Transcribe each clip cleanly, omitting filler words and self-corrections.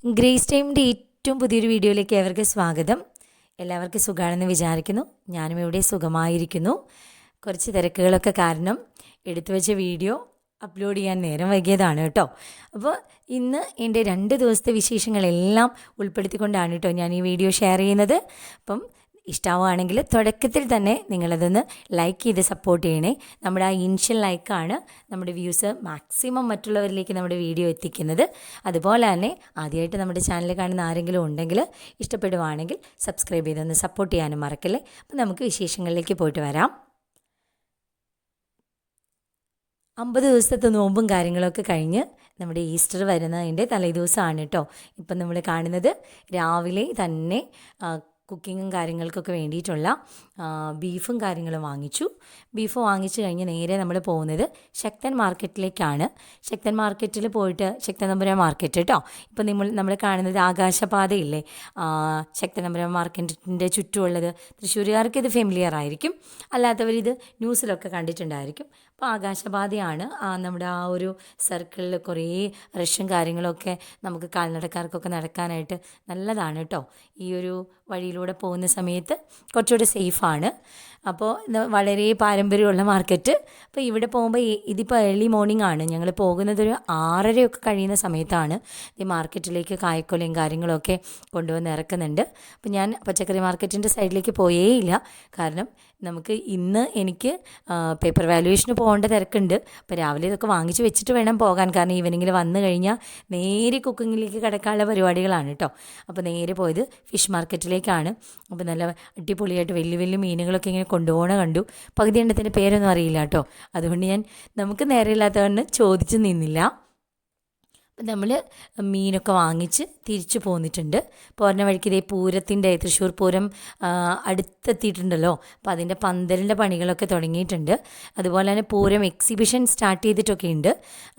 Grace ടൈമിൻ്റെ ഏറ്റവും പുതിയൊരു വീഡിയോയിലേക്ക് ഏവർക്ക് സ്വാഗതം. എല്ലാവർക്കും സുഖമാണെന്ന് വിചാരിക്കുന്നു. ഞാനും ഇവിടെ സുഖമായിരിക്കുന്നു. കുറച്ച് തിരക്കുകളൊക്കെ കാരണം എടുത്തു വെച്ച വീഡിയോ അപ്ലോഡ് ചെയ്യാൻ നേരം വൈകിയതാണ് കേട്ടോ. അപ്പോൾ ഇന്ന് എൻ്റെ 2 ദിവസത്തെ വിശേഷങ്ങളെല്ലാം ഉൾപ്പെടുത്തിക്കൊണ്ടാണ് കേട്ടോ ഞാൻ ഈ വീഡിയോ ഷെയർ ചെയ്യുന്നത്. അപ്പം ഇഷ്ടമാവുകയാണെങ്കിൽ തുടക്കത്തിൽ തന്നെ നിങ്ങളതൊന്ന് ലൈക്ക് ചെയ്ത് സപ്പോർട്ട് ചെയ്യണേ. നമ്മുടെ ആ ഇനിഷ്യൽ ലൈക്കാണ് നമ്മുടെ വ്യൂസ് മാക്സിമം മറ്റുള്ളവരിലേക്ക് നമ്മുടെ വീഡിയോ എത്തിക്കുന്നത്. അതുപോലെ തന്നെ ആദ്യമായിട്ട് നമ്മുടെ ചാനൽ കാണുന്ന ആരെങ്കിലും ഉണ്ടെങ്കിൽ ഇഷ്ടപ്പെടുവാണെങ്കിൽ സബ്സ്ക്രൈബ് ചെയ്തൊന്ന് സപ്പോർട്ട് ചെയ്യാനും മറക്കല്ലേ. അപ്പം നമുക്ക് വിശേഷങ്ങളിലേക്ക് പോയിട്ട് വരാം. 50 ദിവസത്തെ നോമ്പും കാര്യങ്ങളൊക്കെ കഴിഞ്ഞ് നമ്മുടെ ഈസ്റ്റർ വരുന്നതിൻ്റെ തലേദിവസമാണ് കേട്ടോ ഇപ്പം നമ്മൾ കാണുന്നത്. രാവിലെ തന്നെ കുക്കിങ്ങും കാര്യങ്ങൾക്കൊക്കെ വേണ്ടിയിട്ടുള്ള ബീഫും കാര്യങ്ങളും വാങ്ങിച്ചു. ബീഫ് വാങ്ങിച്ചു കഴിഞ്ഞ് നേരെ നമ്മൾ പോകുന്നത് ശക്തൻ മാർക്കറ്റിലേക്കാണ്. ശക്തൻ മാർക്കറ്റിൽ പോയിട്ട് ശക്തനപുരം മാർക്കറ്റ് കേട്ടോ. ഇപ്പം നമ്മൾ കാണുന്നത് ആകാശപാതയില്ലേ, ശക്തനപുരം മാർക്കറ്റിൻ്റെ ചുറ്റുമുള്ളത്. തൃശ്ശൂരുകാർക്ക് ഇത് ഫെമിലിയർ ആയിരിക്കും, അല്ലാത്തവരിത് ന്യൂസിലൊക്കെ കണ്ടിട്ടുണ്ടായിരിക്കും. അപ്പോൾ ആകാശപാതയാണ് നമ്മുടെ ആ ഒരു സർക്കിളിൽ കുറേ റഷും കാര്യങ്ങളൊക്കെ നമുക്ക് കാൽനടക്കാർക്കൊക്കെ നടക്കാനായിട്ട് നല്ലതാണ് കേട്ടോ. ഈ ഒരു വഴിയിലൂടെ പോകുന്ന സമയത്ത് കുറച്ചുകൂടി സേഫാണ്. അപ്പോൾ വളരെ പാരമ്പര്യമുള്ള മാർക്കറ്റ്. അപ്പോൾ ഇവിടെ പോകുമ്പോൾ ഇതിപ്പോൾ ഏർലി മോർണിംഗ് ആണ്. ഞങ്ങൾ പോകുന്നതൊരു 6:30 കഴിയുന്ന സമയത്താണ് ഈ മാർക്കറ്റിലേക്ക് കായ്ക്കൊലയും കാര്യങ്ങളൊക്കെ കൊണ്ടുവന്ന് ഇറക്കുന്നുണ്ട്. അപ്പോൾ ഞാൻ പച്ചക്കറി മാർക്കറ്റിൻ്റെ സൈഡിലേക്ക് പോയേയില്ല. കാരണം നമുക്ക് ഇന്ന് എനിക്ക് പേപ്പർ വാല്യുവേഷന് പോകേണ്ട തിരക്കുണ്ട്. അപ്പോൾ രാവിലെ ഇതൊക്കെ വാങ്ങിച്ച് വെച്ചിട്ട് വേണം പോകാൻ. കാരണം ഈവനിങ്ങിൽ വന്നു കഴിഞ്ഞാൽ നേരെ കുക്കിങ്ങിലേക്ക് കിടക്കാനുള്ള പരിപാടികളാണ് കേട്ടോ. അപ്പോൾ നേരെ പോയത് ഫിഷ് മാർക്കറ്റിലേക്കാണ്. അപ്പോൾ നല്ല അടിപൊളിയായിട്ട് വലിയ വലിയ മീനുകളൊക്കെ ഇങ്ങനെ കൊണ്ടുപോകണ കണ്ടു. പകുതി എണ്ണത്തിൻ്റെ പേരൊന്നും അറിയില്ല കേട്ടോ. അതുകൊണ്ട് നമുക്ക് നേരെയില്ലാത്തതുകൊണ്ട് ചോദിച്ചു നിന്നില്ല. അപ്പം നമ്മൾ മീനൊക്കെ വാങ്ങിച്ച് തിരിച്ചു പോന്നിട്ടുണ്ട്. പോരുന്ന വഴിക്ക് ഇതേ പൂരത്തിൻ്റെ തൃശ്ശൂർ പൂരം അടുത്തെത്തിയിട്ടുണ്ടല്ലോ. അപ്പോൾ അതിൻ്റെ പന്തലിൻ്റെ പണികളൊക്കെ തുടങ്ങിയിട്ടുണ്ട്. അതുപോലെ തന്നെ പൂരം എക്സിബിഷൻ സ്റ്റാർട്ട് ചെയ്തിട്ടൊക്കെ ഉണ്ട്.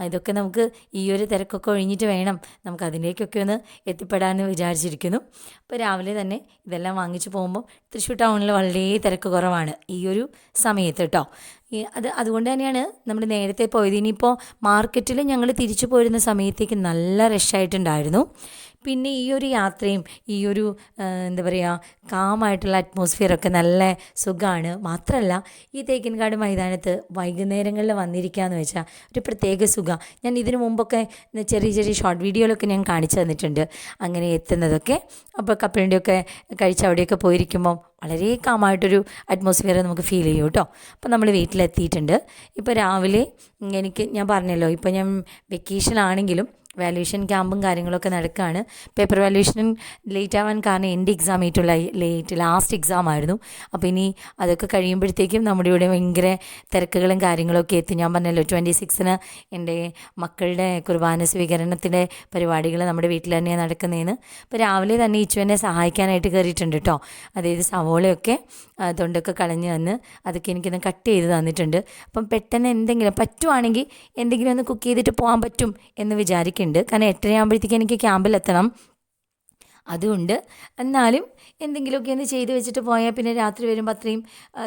ഇതൊക്കെ നമുക്ക് ഈ ഒരു തിരക്കൊക്കെ ഒഴിഞ്ഞിട്ട് വേണം നമുക്ക് അതിലേക്കൊക്കെ ഒന്ന് എത്തിപ്പെടാമെന്ന് വിചാരിച്ചിരിക്കുന്നു. അപ്പോൾ രാവിലെ തന്നെ ഇതെല്ലാം വാങ്ങിച്ച് പോകുമ്പോൾ തൃശ്ശൂർ ടൗണിൽ വളരെ തിരക്ക് കുറവാണ് ഈ ഒരു സമയത്ത് കേട്ടോ. അതുകൊണ്ട് തന്നെയാണ് നമ്മൾ നേരത്തെ പോയത്. ഇനിയിപ്പോൾ മാർക്കറ്റിൽ ഞങ്ങൾ തിരിച്ചു പോരുന്ന സമയത്തേക്ക് നല്ല റഷായിട്ടുണ്ടായിരുന്നു. പിന്നെ ഈ ഒരു യാത്രയും ഈ ഒരു എന്താ പറയുക കാമായിട്ടുള്ള അറ്റ്മോസ്ഫിയറൊക്കെ നല്ല സുഖമാണ്. മാത്രമല്ല ഈ തേക്കിൻകാട് മൈതാനത്ത് വൈകുന്നേരങ്ങളിൽ വന്നിരിക്കുകയെന്ന് വെച്ചാൽ ഒരു പ്രത്യേക സുഖമാണ്. ഞാൻ ഇതിനു മുമ്പൊക്കെ ചെറിയ ചെറിയ ഷോർട്ട് വീഡിയോയിലൊക്കെ ഞാൻ കാണിച്ചു തന്നിട്ടുണ്ട് അങ്ങനെ എത്തുന്നതൊക്കെ. അപ്പോൾ കപ്പലിൻ്റെയൊക്കെ കഴിച്ച് അവിടെയൊക്കെ പോയിരിക്കുമ്പം വളരെ കാമായിട്ടൊരു അറ്റ്മോസ്ഫിയർ നമുക്ക് ഫീൽ ചെയ്യും കേട്ടോ. അപ്പോൾ നമ്മൾ വീട്ടിലെത്തിയിട്ടുണ്ട്. ഇപ്പോൾ രാവിലെ ഞാൻ പറഞ്ഞല്ലോ, ഇപ്പോൾ ഞാൻ വെക്കേഷനാണെങ്കിലും വാല്യുവേഷൻ ക്യാമ്പും കാര്യങ്ങളൊക്കെ നടക്കുകയാണ്. പേപ്പർ വാല്യുവേഷൻ ലേറ്റ് ആവാൻ കാരണം എൻ്റെ എക്സാം ആയിട്ടുള്ള ലാസ്റ്റ് എക്സാം ആയിരുന്നു. അപ്പോൾ ഇനി അതൊക്കെ കഴിയുമ്പോഴത്തേക്കും നമ്മുടെ ഇവിടെ ഭയങ്കര തിരക്കുകളും കാര്യങ്ങളൊക്കെ എത്തി. ഞാൻ പറഞ്ഞല്ലോ 26-ന് എൻ്റെ മക്കളുടെ കുർബാന സ്വീകരണത്തിൻ്റെ പരിപാടികൾ നമ്മുടെ വീട്ടിൽ തന്നെയാണ് നടക്കുന്നതെന്ന്. അപ്പോൾ രാവിലെ തന്നെ ഇച്ചുവിനെ സഹായിക്കാനായിട്ട് കയറിയിട്ടുണ്ട് കേട്ടോ. അതായത് സവോളയൊക്കെ തൊണ്ടൊക്കെ കളഞ്ഞ് വന്ന് അതൊക്കെ എനിക്കൊന്ന് കട്ട് ചെയ്ത് തന്നിട്ടുണ്ട്. അപ്പം പെട്ടെന്ന് എന്തെങ്കിലും പറ്റുവാണെങ്കിൽ എന്തെങ്കിലും ഒന്ന് കുക്ക് ചെയ്തിട്ട് പോകാൻ പറ്റും എന്ന് വിചാരിക്കുന്നുണ്ട്. കാരണം 8:30 ആകുമ്പോഴത്തേക്ക് എനിക്ക് ക്യാമ്പിലെത്തണം. അതുകൊണ്ട് എന്നാലും എന്തെങ്കിലുമൊക്കെ ഒന്ന് ചെയ്ത് വെച്ചിട്ട് പോയാൽ പിന്നെ രാത്രി വരുമ്പോൾ അത്രയും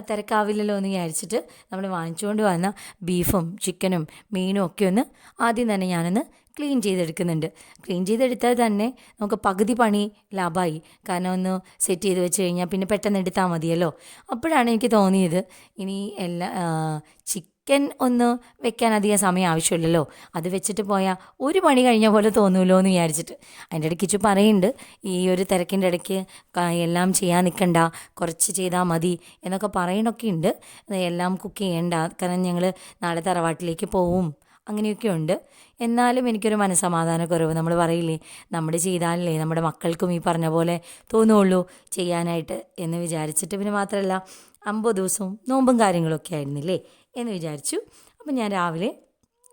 തിരക്കാവില്ലല്ലോ എന്ന് വിചാരിച്ചിട്ട് നമ്മൾ വാങ്ങിച്ചുകൊണ്ട് വന്ന ബീഫും ചിക്കനും മീനും ഒക്കെ ഒന്ന് ആദ്യം തന്നെ ഞാനൊന്ന് ക്ലീൻ ചെയ്തെടുക്കുന്നുണ്ട്. ക്ലീൻ ചെയ്തെടുത്താൽ തന്നെ നമുക്ക് പകുതി പണി ലാഭമായി. കാരണം ഒന്ന് സെറ്റ് ചെയ്ത് വെച്ച് കഴിഞ്ഞാൽ പിന്നെ പെട്ടെന്ന് എടുത്താൽ മതിയല്ലോ. അപ്പോഴാണ് എനിക്ക് തോന്നിയത് ഇനി ചിക്കൻ ഒന്ന് വെക്കാൻ അധികം സമയം ആവശ്യമില്ലല്ലോ, അത് വെച്ചിട്ട് പോയാൽ ഒരു പണി കഴിഞ്ഞ പോലെ തോന്നുമല്ലോ എന്ന് വിചാരിച്ചിട്ട്. അതിൻ്റെ ഇടയ്ക്ക് പറയുന്നുണ്ട് ഈ ഒരു തിരക്കിൻ്റെ ഇടയ്ക്ക് എല്ലാം ചെയ്യാൻ നിൽക്കണ്ട, കുറച്ച് ചെയ്താൽ മതി എന്നൊക്കെ പറയണൊക്കെ ഉണ്ട്. എല്ലാം കുക്ക് ചെയ്യണ്ട, കാരണം ഞങ്ങൾ നാളെ തറവാട്ടിലേക്ക് പോവും അങ്ങനെയൊക്കെ ഉണ്ട്. എന്നാലും എനിക്കൊരു മനസ്സമാധാനക്കുറവ്. നമ്മൾ പറയില്ലേ, നമ്മൾ ചെയ്താലല്ലേ നമ്മുടെ മക്കൾക്കും ഈ പറഞ്ഞ പോലെ തോന്നുള്ളൂ ചെയ്യാനായിട്ട് എന്ന് വിചാരിച്ചിട്ട്. പിന്നെ മാത്രമല്ല 50 ദിവസവും നോമ്പും കാര്യങ്ങളൊക്കെ ആയിരുന്നില്ലേ എന്ന് വിചാരിച്ചു. അപ്പം ഞാൻ രാവിലെ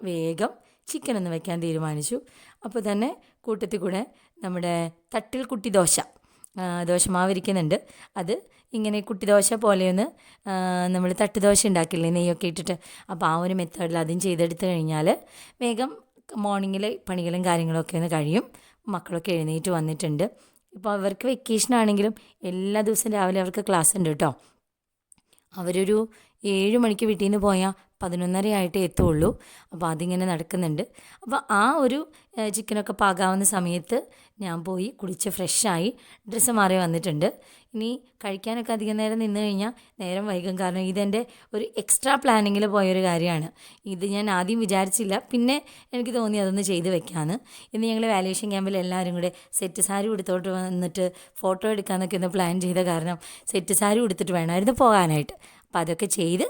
വേഗം ചിക്കൻ ഒന്ന് വെക്കാൻ തീരുമാനിച്ചു. അപ്പോൾ തന്നെ കൂട്ടത്തിൽ കൂടെ നമ്മുടെ തട്ടിൽ കുട്ടി ദോശമാവ് ഇരിക്കുന്നുണ്ട്. അത് ഇങ്ങനെ കുട്ടി ദോശ പോലെയൊന്ന് നമ്മൾ തട്ടുദോശ ഉണ്ടാക്കില്ലേ നെയ്യൊക്കെ ഇട്ടിട്ട്, അപ്പോൾ ആ ഒരു മെത്തേഡിൽ അതും ചെയ്തെടുത്ത് കഴിഞ്ഞാൽ വേഗം മോർണിംഗിലെ പണികളും കാര്യങ്ങളൊക്കെ ഒന്ന് കഴിയും. മക്കളൊക്കെ എഴുന്നേറ്റ് വന്നിട്ടുണ്ട്. ഇപ്പോൾ അവർക്ക് വെക്കേഷനാണെങ്കിലും എല്ലാ ദിവസവും രാവിലെ അവർക്ക് ക്ലാസ് ഉണ്ട് കേട്ടോ. അവരൊരു 7 മണിക്ക് വീട്ടിൽ നിന്ന് പോയാൽ 11:30 ആയിട്ടേ എത്തുള്ളൂ. അപ്പോൾ അതിങ്ങനെ നടക്കുന്നുണ്ട്. അപ്പോൾ ആ ഒരു ചിക്കനൊക്കെ പാകാവുന്ന സമയത്ത് ഞാൻ പോയി കുളിച്ച് ഫ്രഷായി ഡ്രസ്സ് മാറി വന്നിട്ടുണ്ട്. ഇനി കഴിക്കാനൊക്കെ അധികം നേരം നിന്ന് കഴിഞ്ഞാൽ നേരം വൈകും. കാരണം ഇതെൻ്റെ ഒരു എക്സ്ട്രാ പ്ലാനിങ്ങിൽ പോയൊരു കാര്യമാണ്. ഇത് ഞാൻ ആദ്യം വിചാരിച്ചില്ല, പിന്നെ എനിക്ക് തോന്നി അതൊന്ന് ചെയ്ത് വെക്കാമെന്ന്. ഇന്ന് ഞങ്ങൾ വാല്യുവേഷൻ ക്യാമ്പിൽ എല്ലാവരും കൂടെ സെറ്റ് സാരി ഉടുത്തോട്ട് വന്നിട്ട് ഫോട്ടോ എടുക്കാമെന്നൊക്കെ ഒന്ന് പ്ലാൻ ചെയ്ത കാരണം സെറ്റ് സാരി ഉടുത്തിട്ട് വേണമായിരുന്നു പോകാനായിട്ട്. അപ്പോൾ അതൊക്കെ ചെയ്ത്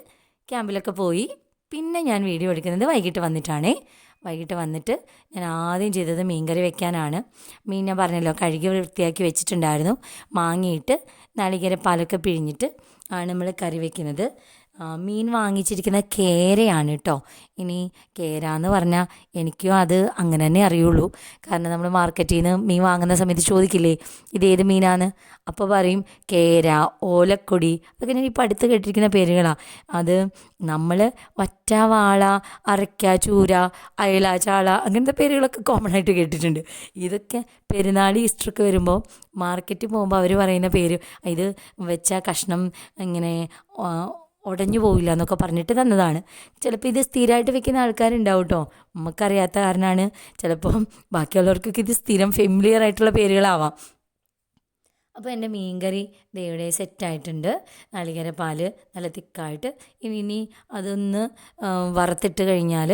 ക്യാമ്പിലൊക്കെ പോയി. പിന്നെ ഞാൻ വീഡിയോ എടുക്കുന്നത് വൈകിട്ട് വന്നിട്ടാണേ. വൈകിട്ട് വന്നിട്ട് ഞാൻ ആദ്യം ചെയ്തത് മീൻകറി വെക്കാനാണ്. മീൻ ഞാൻ പറഞ്ഞല്ലോ കഴുകി വൃത്തിയാക്കി വെച്ചിട്ടുണ്ടായിരുന്നു. മാങ്ങിയിട്ട് നാളികേരപ്പാലൊക്കെ പിഴിഞ്ഞിട്ട് ആണ് നമ്മൾ കറി വെക്കുന്നത്. മീൻ വാങ്ങിച്ചിരിക്കുന്ന കേരയാണ് കേട്ടോ. ഇനി കേര എന്ന് പറഞ്ഞാൽ എനിക്കും അത് അങ്ങനെ തന്നെ അറിയുള്ളൂ. കാരണം നമ്മൾ മാർക്കറ്റിൽ നിന്ന് മീൻ വാങ്ങുന്ന സമയത്ത് ചോദിക്കില്ലേ ഇതേത് മീനാണ്, അപ്പോൾ പറയും കേര, ഓലക്കൊടി, അതൊക്കെ ഞാൻ ഇപ്പോൾ അടുത്ത് കേട്ടിരിക്കുന്ന പേരുകളാണ്. അത് നമ്മൾ വറ്റ, വാള, അരക്ക, ചൂര, അയല, ചാള അങ്ങനത്തെ പേരുകളൊക്കെ കോമൺ ആയിട്ട് കേട്ടിട്ടുണ്ട്. ഇതൊക്കെ പെരുന്നാൾ ഈസ്റ്ററൊക്കെ വരുമ്പോൾ മാർക്കറ്റിൽ പോകുമ്പോൾ അവർ പറയുന്ന പേര് ഇത് വെച്ച കഷ്ണം ഇങ്ങനെ ഉടഞ്ഞു പോവില്ല എന്നൊക്കെ പറഞ്ഞിട്ട് തന്നതാണ്. ചിലപ്പോൾ ഇത് സ്ഥിരമായിട്ട് വെക്കുന്ന ആൾക്കാരുണ്ടാവും കേട്ടോ. നമുക്കറിയാത്ത കാരണമാണ്. ചിലപ്പം ബാക്കിയുള്ളവർക്കൊക്കെ ഇത് സ്ഥിരം ഫെമിലിയർ ആയിട്ടുള്ള പേരുകളാവാം. അപ്പോൾ എൻ്റെ മീൻകറി ദേ സെറ്റായിട്ടുണ്ട്. നാളികേരപ്പാൽ നല്ല തിക്കായിട്ട് ഇനി അതൊന്ന് വറുത്തിട്ട് കഴിഞ്ഞാൽ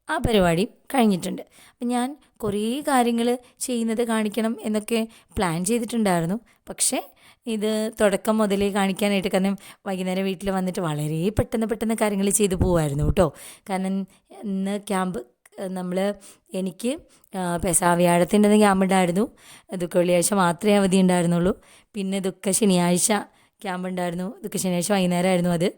ആ പരിപാടി കഴിഞ്ഞിട്ടുണ്ട്. അപ്പം ഞാൻ കുറേ കാര്യങ്ങൾ ചെയ്യുന്നത് കാണിക്കണം എന്നൊക്കെ പ്ലാൻ ചെയ്തിട്ടുണ്ടായിരുന്നു. പക്ഷേ ഇത് തുടക്കം മുതലേ കാണിക്കാനായിട്ട്, കാരണം വൈകുന്നേരം വീട്ടിൽ വന്നിട്ട് വളരെ പെട്ടെന്ന് കാര്യങ്ങൾ ചെയ്തു പോകുമായിരുന്നു കേട്ടോ. കാരണം ഇന്ന് ക്യാമ്പ് എനിക്ക് പെസാവ്യാഴത്തിൻ്റെ ക്യാമ്പുണ്ടായിരുന്നു. ദുഃഖ വെള്ളിയാഴ്ച മാത്രമേ അവധി ഉണ്ടായിരുന്നുള്ളൂ. പിന്നെ ദുഃഖ ശനിയാഴ്ച ക്യാമ്പ് ഉണ്ടായിരുന്നു. ദുഃഖ ശനിയാഴ്ച വൈകുന്നേരമായിരുന്നു അത്.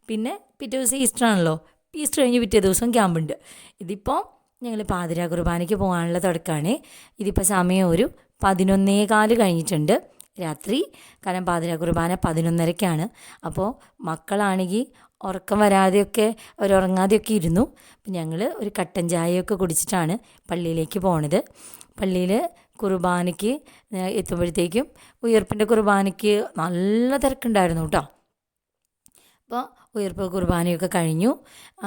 പിന്നെ പിറ്റേ ദിവസം ഈസ്റ്റർ ആണല്ലോ. ഈസ്റ്റർ കഴിഞ്ഞ് പിറ്റേ ദിവസം ക്യാമ്പുണ്ട്. ഇതിപ്പോൾ ഞങ്ങൾ പാതിരാ കുർബാനയ്ക്ക് പോകാനുള്ള തുടക്കമാണ്. ഇതിപ്പോൾ സമയം ഒരു 11:15 കഴിഞ്ഞിട്ടുണ്ട് രാത്രി. കാരണം പാതിരാ കുർബാന 11:30-ക്കാണ്. അപ്പോൾ മക്കളാണെങ്കിൽ ഉറക്കം വരാതെയൊക്കെ അവരുറങ്ങാതെയൊക്കെ ഇരുന്നു. അപ്പം ഞങ്ങൾ ഒരു കട്ടൻ ചായയൊക്കെ കുടിച്ചിട്ടാണ് പള്ളിയിലേക്ക് പോണത്. പള്ളിയിൽ കുർബാനയ്ക്ക് എത്തുമ്പോഴത്തേക്കും ഉയർപ്പിൻ്റെ കുർബാനയ്ക്ക് നല്ല തിരക്കുണ്ടായിരുന്നു കേട്ടോ. അപ്പോൾ ഉയർപ്പ് കുർബാനയൊക്കെ കഴിഞ്ഞു.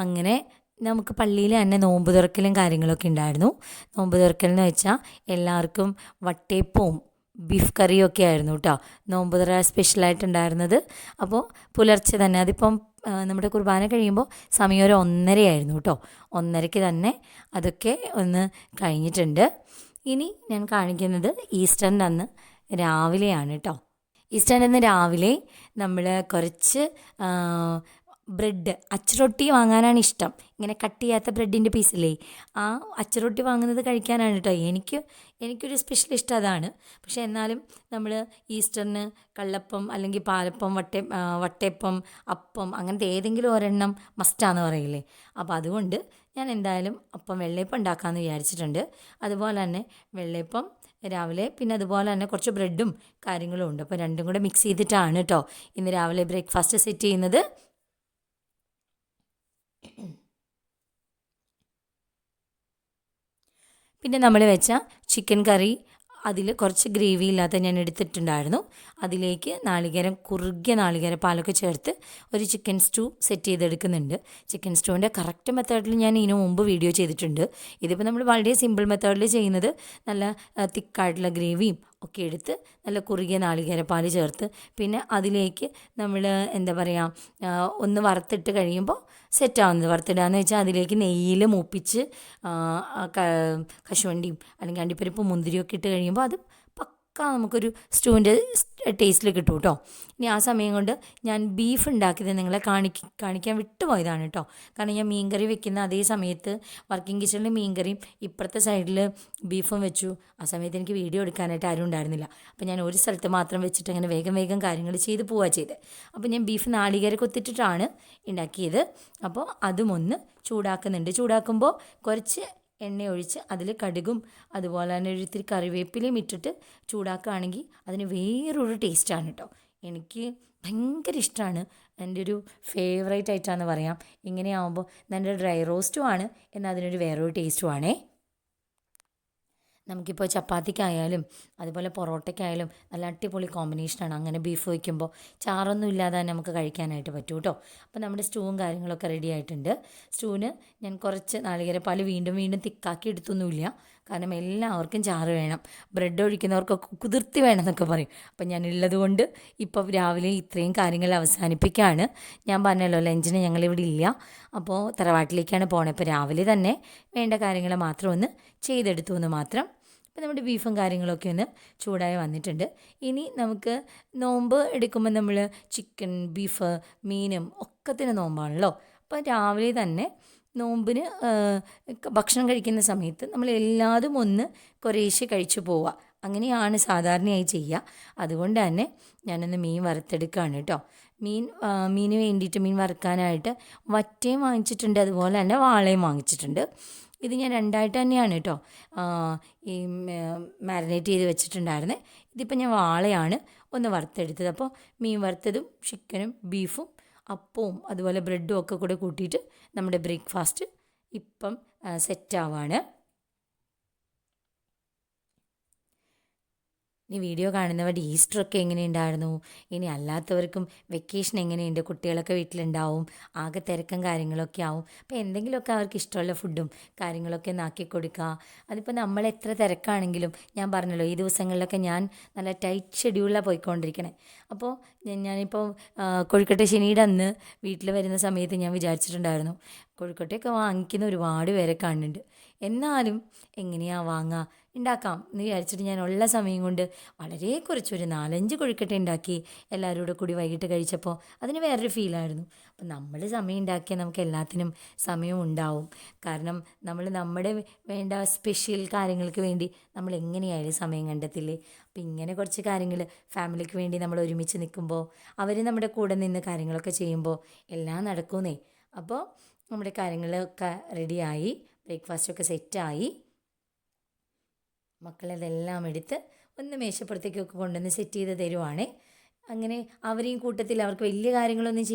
അങ്ങനെ നമുക്ക് പള്ളിയിൽ തന്നെ നോമ്പ് തുറക്കലും കാര്യങ്ങളൊക്കെ ഉണ്ടായിരുന്നു. നോമ്പ് തുറക്കൽ എന്ന് വെച്ചാൽ എല്ലാവർക്കും വട്ടയപ്പവും ബീഫ് കറിയൊക്കെ ആയിരുന്നു കേട്ടോ നോമ്പ് തുറ സ്പെഷ്യലായിട്ടുണ്ടായിരുന്നത്. അപ്പോൾ പുലർച്ചെ തന്നെ, അതിപ്പം നമ്മുടെ കുർബാന കഴിയുമ്പോൾ സമയം ഒരു 1:30 ആയിരുന്നു കേട്ടോ. 1:30-ക്ക് തന്നെ അതൊക്കെ ഒന്ന് കഴിഞ്ഞിട്ടുണ്ട്. ഇനി ഞാൻ കാണിക്കുന്നത് ഈസ്റ്ററിൻ്റെ അന്ന് രാവിലെയാണ് കേട്ടോ. ഈസ്റ്ററിൻ്റെ അന്ന് രാവിലെ നമ്മൾ കുറച്ച് ബ്രെഡ്, അച്ചുറൊട്ടി വാങ്ങാനാണ് ഇഷ്ടം. ഇങ്ങനെ കട്ട് ചെയ്യാത്ത ബ്രെഡിൻ്റെ പീസില്ലേ, ആ അച്ചുറൊട്ടി വാങ്ങുന്നത് കഴിക്കാനാണ് കേട്ടോ എനിക്കൊരു സ്പെഷ്യൽ ഇഷ്ടം അതാണ്. പക്ഷേ എന്നാലും നമ്മൾ ഈസ്റ്ററിന് കള്ളപ്പം അല്ലെങ്കിൽ പാലപ്പം, വട്ടയപ്പം, അപ്പം അങ്ങനത്തെ ഏതെങ്കിലും ഒരെണ്ണം മസ്റ്റാന്ന് പറയില്ലേ. അപ്പോൾ അതുകൊണ്ട് ഞാൻ എന്തായാലും അപ്പം വെള്ളയപ്പം ഉണ്ടാക്കാമെന്ന് വിചാരിച്ചിട്ടുണ്ട്. അതുപോലെ തന്നെ വെള്ളയപ്പം രാവിലെ, പിന്നെ അതുപോലെ തന്നെ കുറച്ച് ബ്രെഡും കാര്യങ്ങളും ഉണ്ട്. അപ്പോൾ രണ്ടും കൂടെ മിക്സ് ചെയ്തിട്ടാണ് കേട്ടോ ഇന്ന് രാവിലെ ബ്രേക്ക്ഫാസ്റ്റ് സെറ്റ് ചെയ്യുന്നത്. പിന്നെ നമ്മൾ വെച്ച ചിക്കൻ കറി, അതിൽ കുറച്ച് ഗ്രേവി ഇല്ലാത്ത ഞാൻ എടുത്തിട്ടുണ്ടായിരുന്നു. അതിലേക്ക് കുറുകിയ നാളികേരപ്പാലൊക്കെ ചേർത്ത് ഒരു ചിക്കൻ സ്റ്റൂ സെറ്റ് ചെയ്തെടുക്കുന്നുണ്ട്. ചിക്കൻ സ്റ്റൂവിൻ്റെ കറക്റ്റ് മെത്തേഡിൽ ഞാൻ ഇതിനു മുമ്പ് വീഡിയോ ചെയ്തിട്ടുണ്ട്. ഇതിപ്പോൾ നമ്മൾ വളരെ സിമ്പിൾ മെത്തേഡിൽ ചെയ്യുന്നത്. നല്ല തിക്കായിട്ടുള്ള ഗ്രേവിയും ഒക്കെ എടുത്ത് നല്ല കുറുകിയ നാളികേരപ്പാൽ ചേർത്ത്, പിന്നെ അതിലേക്ക് നമ്മൾ ഒന്ന് വറുത്തിട്ട് കഴിയുമ്പോൾ സെറ്റാവുന്നത്. വറുത്തിടാന്ന് വെച്ചാൽ അതിലേക്ക് നെയ്യിൽ മൂപ്പിച്ച് കശുവണ്ടിയും അല്ലെങ്കിൽ അണ്ടിപ്പരിപ്പ് മുന്തിരിയൊക്കെ ഇട്ട് കഴിയുമ്പോൾ അത് പക്ക നമുക്കൊരു സ്റ്റൂവിൻ്റെ ടേസ്റ്റിൽ കിട്ടും കേട്ടോ. ഇനി ആ സമയം കൊണ്ട് ഞാൻ ബീഫ് ഉണ്ടാക്കിയത് നിങ്ങളെ കാണിക്കാൻ വിട്ടുപോയതാണ് കേട്ടോ. കാരണം ഞാൻ മീൻകറി വെക്കുന്ന അതേ സമയത്ത് വർക്കിംഗ് കിച്ചണിൽ മീൻകറിയും ഇപ്പുറത്തെ സൈഡിൽ ബീഫും വെച്ചു. ആ സമയത്ത് എനിക്ക് വീഡിയോ എടുക്കാനായിട്ട് ആരും ഉണ്ടായിരുന്നില്ല. അപ്പോൾ ഞാൻ ഒരു സ്ഥലത്ത് മാത്രം വെച്ചിട്ട് അങ്ങനെ വേഗം കാര്യങ്ങൾ ചെയ്ത് പോവുക ചെയ്തത്. അപ്പോൾ ഞാൻ ബീഫ് നാളികേര കൊത്തിട്ടിട്ടാണ് ഉണ്ടാക്കിയത്. അപ്പോൾ അതും ഒന്ന് ചൂടാക്കുന്നുണ്ട്. ചൂടാക്കുമ്പോൾ കുറച്ച് എണ്ണ ഒഴിച്ച് അതിൽ കടുകും അതുപോലെ തന്നെ ഒരിത്തിരി കറിവേപ്പിലയും ഇട്ടിട്ട് ചൂടാക്കുകയാണെങ്കിൽ അതിന് വേറൊരു ടേസ്റ്റാണ് കേട്ടോ. എനിക്ക് ഭയങ്കര ഇഷ്ടമാണ്. എൻ്റെ ഒരു ഫേവറേറ്റ് ആയിട്ടാണെന്ന് പറയാം. ഇങ്ങനെയാവുമ്പോൾ നല്ല ഡ്രൈ റോസ്റ്റും ആണ്, എന്നാൽ അതിനൊരു വേറൊരു ടേസ്റ്റും ആണേ. നമുക്കിപ്പോൾ ചപ്പാത്തിക്കായാലും അതുപോലെ പൊറോട്ടയ്ക്കായാലും നല്ല അടിപൊളി കോമ്പിനേഷനാണ്. അങ്ങനെ ബീഫ് വയ്ക്കുമ്പോൾ ചാറൊന്നും ഇല്ലാതെ തന്നെ നമുക്ക് കഴിക്കാനായിട്ട് പറ്റും കേട്ടോ. അപ്പോൾ നമ്മുടെ സ്റ്റൂവും കാര്യങ്ങളൊക്കെ റെഡി ആയിട്ടുണ്ട്. സ്റ്റൂവിന് ഞാൻ കുറച്ച് നാളികേരപ്പാൽ വീണ്ടും വീണ്ടും തിക്കാക്കി എടുത്തൊന്നുമില്ല. കാരണം എല്ലാവർക്കും ചാറ് വേണം. ബ്രെഡ് ഒഴിക്കുന്നവർക്കൊക്കെ കുതിർത്തി വേണമെന്നൊക്കെ പറയും. അപ്പം ഞാൻ ഉള്ളത് കൊണ്ട് ഇപ്പോൾ രാവിലെ ഇത്രയും കാര്യങ്ങൾ അവസാനിപ്പിക്കുകയാണ്. ഞാൻ പറഞ്ഞല്ലോ ലഞ്ചിന് ഞങ്ങളിവിടെ ഇല്ല. അപ്പോൾ തറവാട്ടിലേക്കാണ് പോണത്. ഇപ്പോൾ രാവിലെ തന്നെ വേണ്ട കാര്യങ്ങൾ മാത്രം ഒന്ന് ചെയ്തെടുത്തു എന്ന് മാത്രം. അപ്പോൾ നമ്മുടെ ബീഫും കാര്യങ്ങളൊക്കെ ഒന്ന് ചൂടായി വന്നിട്ടുണ്ട്. ഇനി നമുക്ക് നോമ്പ് എടുക്കുമ്പോൾ നമ്മൾ ചിക്കൻ, ബീഫ്, മീനും ഒക്കത്തിന് നോമ്പാണല്ലോ. അപ്പോൾ രാവിലെ തന്നെ നോമ്പിന് ഭക്ഷണം കഴിക്കുന്ന സമയത്ത് നമ്മൾ എല്ലാതും ഒന്ന് കുറേശ്ശെ കഴിച്ചു പോവുക. അങ്ങനെയാണ് സാധാരണയായി ചെയ്യുക. അതുകൊണ്ട് തന്നെ ഞാനൊന്ന് മീൻ വറുത്തെടുക്കുകയാണ് കേട്ടോ. മീന് വേണ്ടിയിട്ട് മീൻ വറുക്കാനായിട്ട് വറ്റയും വാങ്ങിച്ചിട്ടുണ്ട്, അതുപോലെ തന്നെ വാളയും വാങ്ങിച്ചിട്ടുണ്ട്. ഇത് ഞാൻ രണ്ടായിട്ട് തന്നെയാണ് കേട്ടോ ഈ മാരിനേറ്റ് ചെയ്ത് വെച്ചിട്ടുണ്ടായിരുന്നത്. ഇതിപ്പോൾ ഞാൻ വാളയാണ് ഒന്ന് വറുത്തെടുത്തത്. അപ്പോൾ മീൻ വറുത്തതും ചിക്കനും ബീഫും അപ്പവും അതുപോലെ ബ്രെഡും ഒക്കെ കൂടെ കൂട്ടിയിട്ട് നമ്മുടെ ബ്രേക്ക്ഫാസ്റ്റ് ഇപ്പം സെറ്റാവാണ്. ഈ വീഡിയോ കാണുന്നവരുടെ ഈസ്റ്ററൊക്കെ എങ്ങനെയുണ്ടായിരുന്നു, ഇനി അല്ലാത്തവർക്കും വെക്കേഷൻ എങ്ങനെയുണ്ട്, കുട്ടികളൊക്കെ വീട്ടിലുണ്ടാവും, ആകെ തിരക്കും കാര്യങ്ങളൊക്കെ ആവും. അപ്പോൾ എന്തെങ്കിലുമൊക്കെ അവർക്ക് ഇഷ്ടമുള്ള ഫുഡും കാര്യങ്ങളൊക്കെ ഒന്ന് ആക്കി കൊടുക്കുക. അതിപ്പോൾ നമ്മൾ എത്ര തിരക്കാണെങ്കിലും, ഞാൻ പറഞ്ഞല്ലോ ഈ ദിവസങ്ങളിലൊക്കെ ഞാൻ നല്ല ടൈറ്റ് ഷെഡ്യൂളിലാണ് പോയിക്കൊണ്ടിരിക്കണേ. അപ്പോൾ ഞാനിപ്പോൾ കൊഴുക്കട്ട ശനിയുടെ അന്ന് വീട്ടിൽ വരുന്ന സമയത്ത് ഞാൻ വിചാരിച്ചിട്ടുണ്ടായിരുന്നു കൊഴുക്കട്ടയൊക്കെ വാങ്ങിക്കുന്ന ഒരുപാട് പേരെ കാണുന്നുണ്ട്, എന്നാലും എങ്ങനെയാണ് വാങ്ങുക, ഉണ്ടാക്കാം എന്ന് വിചാരിച്ചിട്ട് ഞാൻ ഉള്ള സമയം കൊണ്ട് വളരെ കുറച്ചൊരു 4-5 കൊഴുക്കട്ട ഉണ്ടാക്കി എല്ലാവരും കൂടി വൈകിട്ട് കഴിച്ചപ്പോൾ അതിന് വേറൊരു ഫീലായിരുന്നു. അപ്പം നമ്മൾ സമയം ഉണ്ടാക്കിയാൽ നമുക്ക് എല്ലാത്തിനും സമയം ഉണ്ടാവും. കാരണം നമ്മുടെ വേണ്ട സ്പെഷ്യൽ കാര്യങ്ങൾക്ക് വേണ്ടി നമ്മൾ എങ്ങനെയായാലും സമയം കണ്ടെത്തില്ലേ. അപ്പം ഇങ്ങനെ കുറച്ച് കാര്യങ്ങൾ ഫാമിലിക്ക് വേണ്ടി നമ്മൾ ഒരുമിച്ച് നിൽക്കുമ്പോൾ അവർ നമ്മുടെ കൂടെ നിന്ന് കാര്യങ്ങളൊക്കെ ചെയ്യുമ്പോൾ എല്ലാം നടക്കുന്നേ. അപ്പോൾ നമ്മുടെ കാര്യങ്ങളൊക്കെ റെഡിയായി, ബ്രേക്ക്ഫാസ്റ്റൊക്കെ സെറ്റായി. മക്കളതെല്ലാം എടുത്ത് ഒന്ന് മേശപ്പുറത്തേക്കൊക്കെ കൊണ്ടുവന്ന് സെറ്റ് ചെയ്ത് തരുവാണേ. അങ്ങനെ അവരെയും കൂട്ടത്തിൽ അവർക്ക് വലിയ കാര്യങ്ങളൊന്നും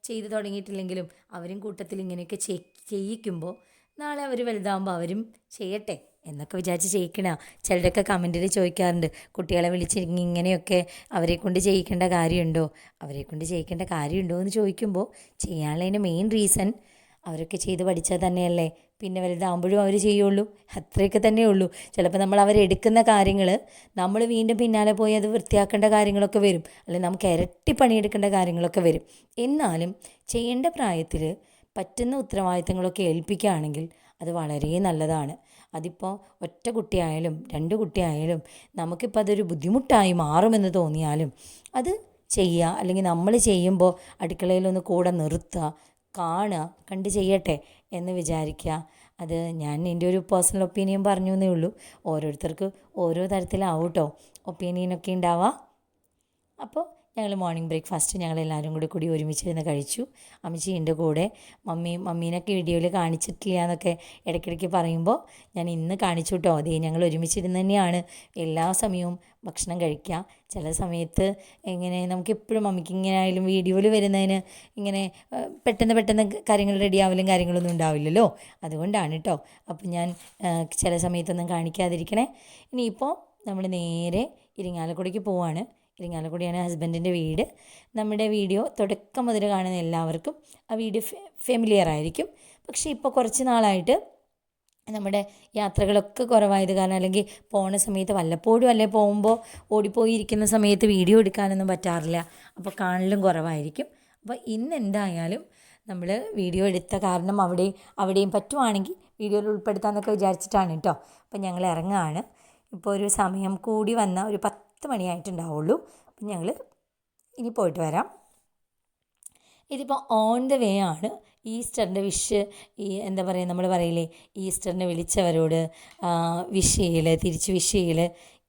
ചെയ്ത് തുടങ്ങിയിട്ടില്ലെങ്കിലും അവരും കൂട്ടത്തിൽ ഇങ്ങനെയൊക്കെ ചെയ്യിക്കുമ്പോൾ നാളെ അവർ വലുതാകുമ്പോൾ അവരും ചെയ്യട്ടെ എന്നൊക്കെ വിചാരിച്ച് ചെയ്യിക്കണ. ചിലരൊക്കെ കമൻറ്റിൽ ചോദിക്കാറുണ്ട്, കുട്ടികളെ വിളിച്ചിരിങ്ങി ഇങ്ങനെയൊക്കെ അവരെ കൊണ്ട് ചെയ്യിക്കേണ്ട കാര്യമുണ്ടോ, എന്ന് ചോദിക്കുമ്പോൾ ചെയ്യാനുള്ളതിൻ്റെ മെയിൻ റീസൺ അവരൊക്കെ ചെയ്ത് പഠിച്ചാൽ തന്നെയല്ലേ പിന്നെ വലുതാകുമ്പോഴും അവർ ചെയ്യുള്ളൂ. അത്രയൊക്കെ തന്നെ ഉള്ളൂ. ചിലപ്പോൾ നമ്മൾ അവരെടുക്കുന്ന കാര്യങ്ങൾ നമ്മൾ വീണ്ടും പിന്നാലെ പോയി അത് വൃത്തിയാക്കേണ്ട കാര്യങ്ങളൊക്കെ വരും, അല്ലെങ്കിൽ നമുക്ക് ഇരട്ടി പണിയെടുക്കേണ്ട കാര്യങ്ങളൊക്കെ വരും. എന്നാലും ചെയ്യേണ്ട പ്രായത്തിൽ പറ്റുന്ന ഉത്തരവാദിത്തങ്ങളൊക്കെ ഏൽപ്പിക്കുകയാണെങ്കിൽ അത് വളരെ നല്ലതാണ്. അതിപ്പോൾ ഒറ്റ കുട്ടിയായാലും 2 കുട്ടിയായാലും നമുക്കിപ്പോൾ അതൊരു ബുദ്ധിമുട്ടായി മാറുമെന്ന് തോന്നിയാലും അത് ചെയ്യുക. അല്ലെങ്കിൽ നമ്മൾ ചെയ്യുമ്പോൾ അടുക്കളയിലൊന്ന് കൂടെ നിർത്തുക, കാണുക, കണ്ട് ചെയ്യട്ടെ എന്ന് വിചാരിക്കുക. അത് ഞാൻ എൻ്റെ ഒരു പേഴ്സണൽ ഒപ്പീനിയൻ പറഞ്ഞു എന്നേ ഉള്ളൂ. ഓരോരുത്തർക്ക് ഓരോ തരത്തിലാവും കേട്ടോ ഒപ്പീനിയനൊക്കെ ഉണ്ടാവുക. അപ്പോൾ ഞങ്ങൾ മോർണിംഗ് ബ്രേക്ക്ഫാസ്റ്റ് ഞങ്ങളെല്ലാവരും കൂടി ഒരുമിച്ചിരുന്ന് കഴിച്ചു. അമ്മച്ചി എൻ്റെ കൂടെ. മമ്മീനൊക്കെ വീഡിയോയിൽ കാണിച്ചിട്ടില്ല എന്നൊക്കെ ഇടയ്ക്കിടയ്ക്ക് പറയുമ്പോൾ ഞാൻ ഇന്ന് കാണിച്ചു കേട്ടോ. അതേ ഞങ്ങൾ ഒരുമിച്ചിരുന്ന് തന്നെയാണ് എല്ലാ സമയവും ഭക്ഷണം കഴിക്കുക. ചില സമയത്ത് ഇങ്ങനെ നമുക്കെപ്പോഴും മമ്മിക്ക് ഇങ്ങനെ ആയാലും വീഡിയോയിൽ വരുന്നതിന് ഇങ്ങനെ പെട്ടെന്ന് കാര്യങ്ങൾ റെഡിയാവലും കാര്യങ്ങളൊന്നും ഉണ്ടാവില്ലല്ലോ, അതുകൊണ്ടാണ് കേട്ടോ. അപ്പം ഞാൻ ചില സമയത്തൊന്നും കാണിക്കാതിരിക്കണേ. ഇനിയിപ്പോൾ നമ്മൾ നേരെ ഇരിങ്ങാലക്കുടയ്ക്ക് പോവാണ്. ഇരിങ്ങാലക്കുടിയാണ് ഹസ്ബൻഡിൻ്റെ വീട്. നമ്മുടെ വീഡിയോ തുടക്കം മുതൽ കാണുന്ന എല്ലാവർക്കും ആ വീഡിയോ ഫെമിലിയർ ആയിരിക്കും. പക്ഷേ ഇപ്പോൾ കുറച്ച് നാളായിട്ട് നമ്മുടെ യാത്രകളൊക്കെ കുറവായത് കാരണം, അല്ലെങ്കിൽ പോണ സമയത്ത് വല്ലപ്പോഴും അല്ലേ പോകുമ്പോൾ ഓടിപ്പോയിരിക്കുന്ന സമയത്ത് വീഡിയോ എടുക്കാനൊന്നും പറ്റാറില്ല. അപ്പോൾ കാണലും കുറവായിരിക്കും. അപ്പോൾ ഇന്ന് എന്തായാലും നമ്മൾ വീഡിയോ എടുത്ത കാരണം അവിടെയും പറ്റുവാണെങ്കിൽ വീഡിയോയിൽ ഉൾപ്പെടുത്താമെന്നൊക്കെ വിചാരിച്ചിട്ടാണ് കേട്ടോ. അപ്പോൾ ഞങ്ങൾ ഇറങ്ങുകയാണ്. ഇപ്പോൾ ഒരു സമയം കൂടി വന്ന ഒരു 10 മണിയായിട്ടുണ്ടാവുള്ളൂ. അപ്പം ഞങ്ങൾ ഇനി പോയിട്ട് വരാം. ഇതിപ്പോൾ ഓൺ ദ വേ ആണ്. ഈസ്റ്ററിൻ്റെ വിഷ് എന്താ പറയുക, നമ്മൾ പറയില്ലേ ഈസ്റ്ററിനെ വിളിച്ചവരോട് വിഷ് ചെയ്യൽ, തിരിച്ച് വിഷ് ചെയ്യൽ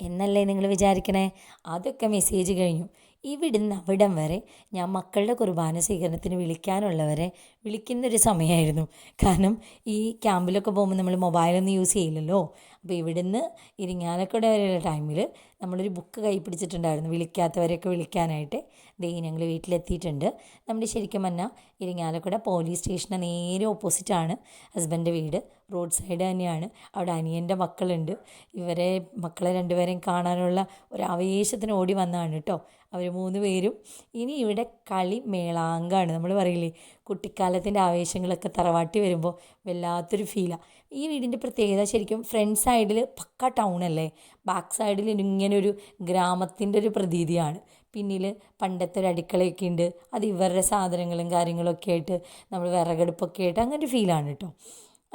എന്നല്ലേ നിങ്ങൾ വിചാരിക്കണേ. അതൊക്കെ മെസ്സേജ് കഴിഞ്ഞു. ഇവിടുന്ന് അവിടം വരെ ഞാൻ മക്കളുടെ കുർബാന സ്വീകരണത്തിന് വിളിക്കാനുള്ളവരെ വിളിക്കുന്നൊരു സമയമായിരുന്നു. കാരണം ഈ ക്യാമ്പിലൊക്കെ പോകുമ്പോൾ നമ്മൾ മൊബൈലൊന്നും യൂസ് ചെയ്യില്ലല്ലോ. അപ്പോൾ ഇവിടുന്ന് ഇരിങ്ങാലക്കുട വരെയുള്ള ടൈമിൽ നമ്മളൊരു ബുക്ക് കൈ പിടിച്ചിട്ടുണ്ടായിരുന്നു, വിളിക്കാത്തവരെയൊക്കെ വിളിക്കാനായിട്ട്. ദേ ഞങ്ങൾ വീട്ടിലെത്തിയിട്ടുണ്ട്. നമ്മുടെ ശരിക്കും പറഞ്ഞാൽ ഇരിങ്ങാലക്കുട പോലീസ് സ്റ്റേഷന് നേരെ ഓപ്പോസിറ്റാണ് ഹസ്ബൻഡ് വീട്. റോഡ് സൈഡ് തന്നെയാണ്. അവിടെ അനിയൻ്റെ മക്കളുണ്ട്. ഇവരെ മക്കളെ രണ്ടുപേരെയും കാണാനുള്ള ഒരു ആവേശത്തിന് ഓടി വന്നതാണ് കേട്ടോ അവർ 3 പേരും. ഇനി ഇവിടെ കളി മേളാങ്കാണ്. നമ്മൾ പറയില്ലേ കുട്ടിക്കാലത്തിൻ്റെ ആവേശങ്ങളൊക്കെ തറവാട്ടി വരുമ്പോൾ വല്ലാത്തൊരു ഫീലാണ്. ഈ വീടിൻ്റെ പ്രത്യേകത ശരിക്കും ഫ്രണ്ട് സൈഡിൽ പക്ക ടൗണല്ലേ, ബാക്ക് സൈഡിൽ ഇങ്ങനെ ഒരു ഗ്രാമത്തിൻ്റെ ഒരു പ്രതീതിയാണ്. പിന്നിൽ പണ്ടത്തെ ഒരു അടുക്കളയൊക്കെ ഉണ്ട്. അത് ഇവരുടെ സാധനങ്ങളും കാര്യങ്ങളൊക്കെ ആയിട്ട് നമ്മൾ വിറകടുപ്പൊക്കെ ആയിട്ട് അങ്ങനെ ഒരു ഫീലാണ് കേട്ടോ.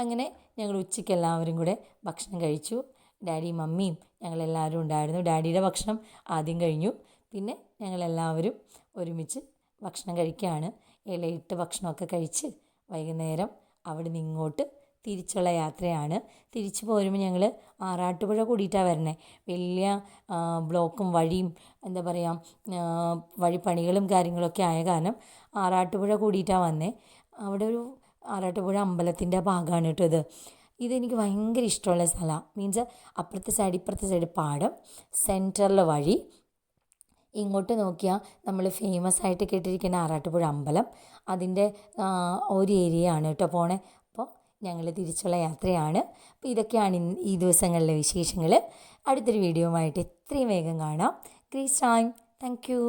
അങ്ങനെ ഞങ്ങൾ ഉച്ചയ്ക്ക് എല്ലാവരും കൂടെ ഭക്ഷണം കഴിച്ചു. ഡാഡിയും മമ്മിയും ഞങ്ങളെല്ലാവരും ഉണ്ടായിരുന്നു. ഡാഡിയുടെ ഭക്ഷണം ആദ്യം കഴിഞ്ഞു. പിന്നെ ഞങ്ങളെല്ലാവരും ഒരുമിച്ച് ഭക്ഷണം കഴിക്കുകയാണ്. ഇലയിട്ട് ഭക്ഷണമൊക്കെ കഴിച്ച് വൈകുന്നേരം അവിടെ നിന്ന് ഇങ്ങോട്ട് തിരിച്ചുള്ള യാത്രയാണ്. തിരിച്ചു പോരുമ്പോൾ ഞങ്ങൾ ആറാട്ടുപുഴ കൂടിയിട്ടാണ് വരണേ. വലിയ ബ്ലോക്കും വഴിയും എന്താ പറയുക വഴിപ്പണികളും കാര്യങ്ങളൊക്കെ ആയ കാരണം ആറാട്ടുപുഴ കൂടിയിട്ടാണ് വന്നേ. അവിടെ ഒരു ആറാട്ടുപുഴ അമ്പലത്തിൻ്റെ ഭാഗമാണ് കേട്ടോ ഇത്. ഇതെനിക്ക് ഭയങ്കര ഇഷ്ടമുള്ള സ്ഥലമാണ്. മീൻസ് അപ്പുറത്തെ സൈഡ് ഇപ്പുറത്തെ സൈഡ് പാടം, സെൻറ്ററിൽ വഴി. ഇങ്ങോട്ട് നോക്കിയാൽ നമ്മൾ ഫേമസ് ആയിട്ട് കേട്ടിരിക്കുന്ന ആറാട്ടുപുഴ അമ്പലം, അതിൻ്റെ ഒരു ഏരിയ ആണ് കേട്ടോ പോണേ. അപ്പോൾ ഞങ്ങൾ തിരിച്ചുള്ള യാത്രയാണ്. അപ്പോൾ ഇതൊക്കെയാണ് ഈ ദിവസങ്ങളിലെ വിശേഷങ്ങൾ. അടുത്തൊരു വീഡിയോയുമായിട്ട് എത്രയും വേഗം കാണാം. Grace time. Thank you.